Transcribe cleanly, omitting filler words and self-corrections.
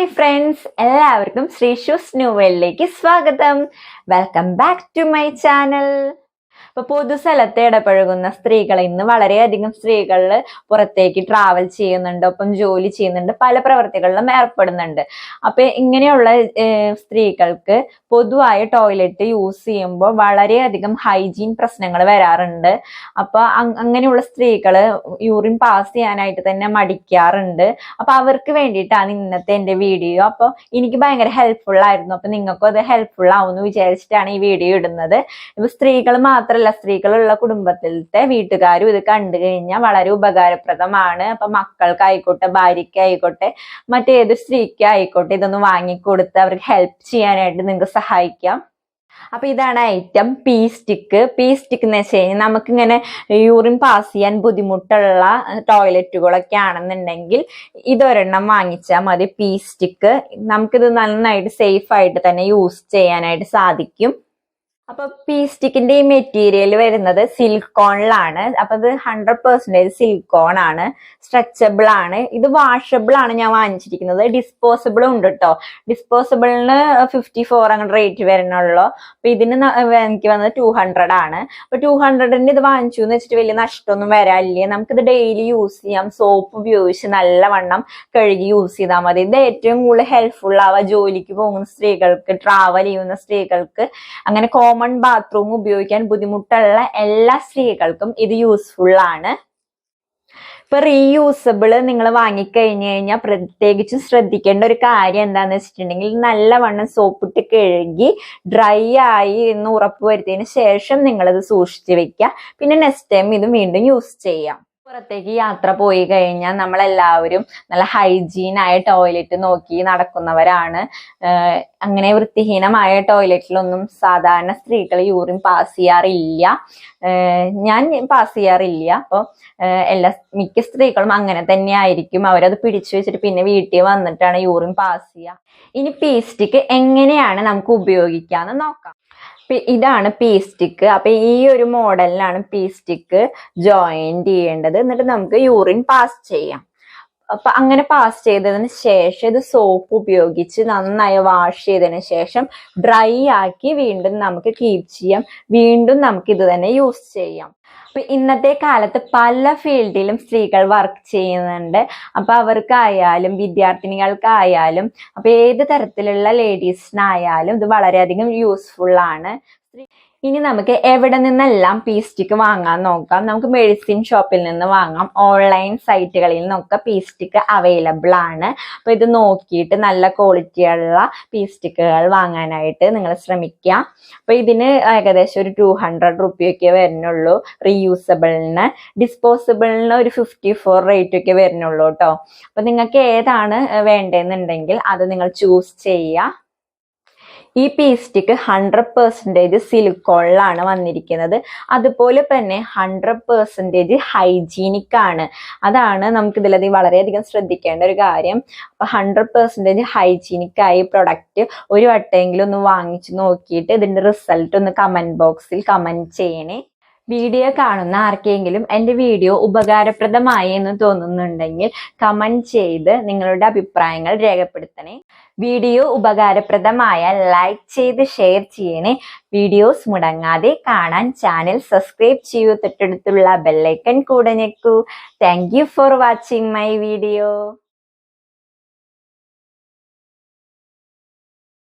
Hi friends, എല്ലാവർക്കും ശ്രീഷൂസ് new വേൾഡിലേക്ക് സ്വാഗതം. Welcome back to my channel. ഇപ്പൊ പൊതുസ്ഥലത്ത് ഇടപഴകുന്ന സ്ത്രീകൾ ഇന്ന് വളരെയധികം സ്ത്രീകൾ പുറത്തേക്ക് ട്രാവൽ ചെയ്യുന്നുണ്ട്, ഒപ്പം ജോലി ചെയ്യുന്നുണ്ട്, പല പ്രവർത്തികളിലും ഏർപ്പെടുന്നുണ്ട്. അപ്പൊ ഇങ്ങനെയുള്ള സ്ത്രീകൾക്ക് പൊതുവായ ടോയ്ലറ്റ് യൂസ് ചെയ്യുമ്പോൾ വളരെയധികം ഹൈജീൻ പ്രശ്നങ്ങൾ വരാറുണ്ട്. അപ്പൊ അങ്ങനെയുള്ള സ്ത്രീകള് യൂറിൻ പാസ് ചെയ്യാനായിട്ട് തന്നെ മടിക്കാറുണ്ട്. അപ്പൊ അവർക്ക് വേണ്ടിയിട്ടാണ് ഇന്നത്തെ എന്റെ വീഡിയോ. അപ്പൊ എനിക്ക് ഭയങ്കര ഹെൽപ്ഫുൾ ആയിരുന്നു. അപ്പൊ നിങ്ങൾക്കും അത് ഹെൽപ്ഫുൾ ആവുമെന്ന് വിചാരിച്ചിട്ടാണ് ഈ വീഡിയോ ഇടുന്നത്. ഇപ്പൊ സ്ത്രീകൾ മാത്രമല്ല, സ്ത്രീകളുള്ള കുടുംബത്തിലത്തെ വീട്ടുകാരും ഇത് കണ്ടു കഴിഞ്ഞാൽ വളരെ ഉപകാരപ്രദമാണ്. അപ്പൊ മക്കൾക്കായിക്കോട്ടെ, ഭാര്യയ്ക്കായിക്കോട്ടെ, മറ്റേത് സ്ത്രീക്ക് ആയിക്കോട്ടെ, ഇതൊന്ന് വാങ്ങിക്കൊടുത്ത് അവർക്ക് ഹെൽപ്പ് ചെയ്യാനായിട്ട് നിങ്ങൾക്ക് സഹായിക്കാം. അപ്പൊ ഇതാണ് item P stick. P stick എന്ന് വെച്ച് കഴിഞ്ഞാൽ നമുക്കിങ്ങനെ യൂറിൻ പാസ് ചെയ്യാൻ ബുദ്ധിമുട്ടുള്ള ടോയ്ലറ്റുകളൊക്കെ ആണെന്നുണ്ടെങ്കിൽ ഇതൊരെണ്ണം വാങ്ങിച്ചാൽ മതി. പീ സ്റ്റിക്ക് നമുക്കിത് നന്നായിട്ട് സേഫ് ആയിട്ട് തന്നെ യൂസ് ചെയ്യാനായിട്ട് സാധിക്കും. അപ്പൊ പീ സ്റ്റിക്കിന്റെ ഈ മെറ്റീരിയൽ വരുന്നത് സിലിക്കോണിലാണ്. അപ്പൊ ഇത് 100% സിലിക്കോൺ ആണ്, സ്ട്രെച്ചബിൾ ആണ്, ഇത് വാഷബിൾ ആണ് ഞാൻ വാങ്ങിച്ചിരിക്കുന്നത്. ഡിസ്പോസിബിളും ഉണ്ട് കേട്ടോ. ഡിസ്പോസിബിളിന് 54 അങ്ങനെ റേറ്റ് വരുന്നുള്ളൂ. അപ്പൊ ഇതിന് എനിക്ക് വന്നത് 200 ആണ്. അപ്പൊ 200ന്റെ ഇത് വാങ്ങിച്ചു എന്ന് വെച്ചിട്ട് വലിയ നഷ്ടമൊന്നും വരാനില്ല. നമുക്കിത് ഡെയിലി യൂസ് ചെയ്യാം. സോപ്പ് ഉപയോഗിച്ച് നല്ലവണ്ണം കഴുകി യൂസ് ചെയ്താൽ മതി. ഇത് ഏറ്റവും കൂടുതൽ ഹെൽപ്ഫുൾ ആവുക ജോലിക്ക് പോകുന്ന സ്ത്രീകൾക്ക്, ട്രാവൽ ചെയ്യുന്ന സ്ത്രീകൾക്ക്, അങ്ങനെ കോമൺ ബാത്റൂം ഉപയോഗിക്കാൻ ബുദ്ധിമുട്ടുള്ള എല്ലാ സ്ത്രീകൾക്കും ഇത് യൂസ്ഫുൾ ആണ്. ഇപ്പൊ റീയൂസബിള് നിങ്ങൾ വാങ്ങിക്കഴിഞ്ഞു കഴിഞ്ഞാൽ പ്രത്യേകിച്ചും ശ്രദ്ധിക്കേണ്ട ഒരു കാര്യം എന്താന്ന് വെച്ചിട്ടുണ്ടെങ്കിൽ നല്ലവണ്ണം സോപ്പിട്ട് കഴുകി ഡ്രൈ ആയി എന്ന് ഉറപ്പുവരുത്തിയതിന് ശേഷം നിങ്ങളത് സൂക്ഷിച്ചു വെക്കുക. പിന്നെ നെക്സ്റ്റ് ടൈം ഇത് വീണ്ടും യൂസ് ചെയ്യാം. പുറത്തേക്ക് യാത്ര പോയി കഴിഞ്ഞാൽ നമ്മളെല്ലാവരും നല്ല ഹൈജീനായ ടോയ്ലറ്റ് നോക്കി നടക്കുന്നവരാണ്. അങ്ങനെ വൃത്തിഹീനമായ ടോയ്ലറ്റിലൊന്നും സാധാരണ സ്ത്രീകൾ യൂറിൻ പാസ് ചെയ്യാറില്ല. ഞാൻ പാസ് ചെയ്യാറില്ല. അപ്പോൾ മിക്ക സ്ത്രീകളും അങ്ങനെ തന്നെ ആയിരിക്കും. അവരത് പിടിച്ചു വെച്ചിട്ട് പിന്നെ വീട്ടിൽ വന്നിട്ടാണ് യൂറിൻ പാസ് ചെയ്യുക. ഇനി പീ സ്റ്റിക്ക് എങ്ങനെയാണ് നമുക്ക് ഉപയോഗിക്കാന്ന് നോക്കാം. ഇതാണ് പീ സ്റ്റിക്ക്. അപ്പൊ ഈ ഒരു മോഡലിലാണ് പീ സ്റ്റിക്ക് ജോയിന്റ് ചെയ്യേണ്ടത്. എന്നിട്ട് നമുക്ക് യൂറിൻ പാസ് ചെയ്യാം. അപ്പൊ അങ്ങനെ പാസ് ചെയ്തതിന് ശേഷം ഇത് സോപ്പ് ഉപയോഗിച്ച് നന്നായി വാഷ് ചെയ്തതിന് ശേഷം ഡ്രൈ ആക്കി വീണ്ടും നമുക്ക് കീപ്പ് ചെയ്യാം. വീണ്ടും നമുക്ക് ഇത് തന്നെ യൂസ് ചെയ്യാം. അപ്പൊ ഇന്നത്തെ കാലത്ത് പല ഫീൽഡിലും സ്ത്രീകൾ വർക്ക് ചെയ്യുന്നുണ്ട്. അപ്പൊ അവർക്കായാലും വിദ്യാർത്ഥിനികൾക്കായാലും അപ്പൊ ഏത് തരത്തിലുള്ള ലേഡീസിനായാലും ഇത് വളരെയധികം യൂസ്ഫുൾ ആണ്. ഇനി നമുക്ക് എവിടെ നിന്നെല്ലാം പീ സ്റ്റിക്ക് വാങ്ങാൻ നോക്കാം. നമുക്ക് മെഡിസിൻ ഷോപ്പിൽ നിന്ന് വാങ്ങാം, ഓൺലൈൻ സൈറ്റുകളിൽ നിന്നൊക്കെ പീ സ്റ്റിക്ക് അവൈലബിൾ ആണ്. അപ്പൊ ഇത് നോക്കിയിട്ട് നല്ല ക്വാളിറ്റിയുള്ള പീ സ്റ്റിക്കുകൾ വാങ്ങാനായിട്ട് നിങ്ങൾ ശ്രമിക്കുക. അപ്പൊ ഇതിന് ഏകദേശം ഒരു 200 റുപ്പിയൊക്കെ വരുന്നുള്ളൂ റീയൂസബിളിന്. ഡിസ്പോസിബിളിന് ഒരു 54 റേറ്റ് ഒക്കെ വരുന്നുള്ളൂ കേട്ടോ. അപ്പൊ നിങ്ങൾക്ക് ഏതാണ് വേണ്ടതെന്നുണ്ടെങ്കിൽ അത് നിങ്ങൾ ചൂസ് ചെയ്യുക. ഈ പീ സ്റ്റിക്ക് 100% സിലിക്കോണിലാണ് വന്നിരിക്കുന്നത്. അതുപോലെ തന്നെ 100% ഹൈജീനിക് ആണ്. അതാണ് നമുക്ക് ഇതിലധികം വളരെയധികം ശ്രദ്ധിക്കേണ്ട ഒരു കാര്യം. അപ്പൊ 100% ഹൈജീനിക് ആയി പ്രൊഡക്റ്റ് ഒരു വട്ടമെങ്കിലും ഒന്ന് വാങ്ങിച്ചു നോക്കിയിട്ട് ഇതിന്റെ റിസൾട്ട് ഒന്ന് കമന്റ് ബോക്സിൽ കമന്റ് ചെയ്യണേ. വീഡിയോ കാണുന്ന ആർക്കെങ്കിലും എൻ്റെ വീഡിയോ ഉപകാരപ്രദമായി എന്ന് തോന്നുന്നുണ്ടെങ്കിൽ കമന്റ് ചെയ്ത് നിങ്ങളുടെ അഭിപ്രായങ്ങൾ രേഖപ്പെടുത്തണേ. വീഡിയോ ഉപകാരപ്രദമായ ലൈക്ക് ചെയ്ത് ഷെയർ ചെയ്യണേ. വീഡിയോസ് മുടങ്ങാതെ കാണാൻ ചാനൽ സബ്സ്ക്രൈബ് ചെയ്യൂ. തൊട്ടടുത്തുള്ള ബെല്ലൈക്കൺ കൂടെ ഞെക്കൂ. Thank you for watching my video.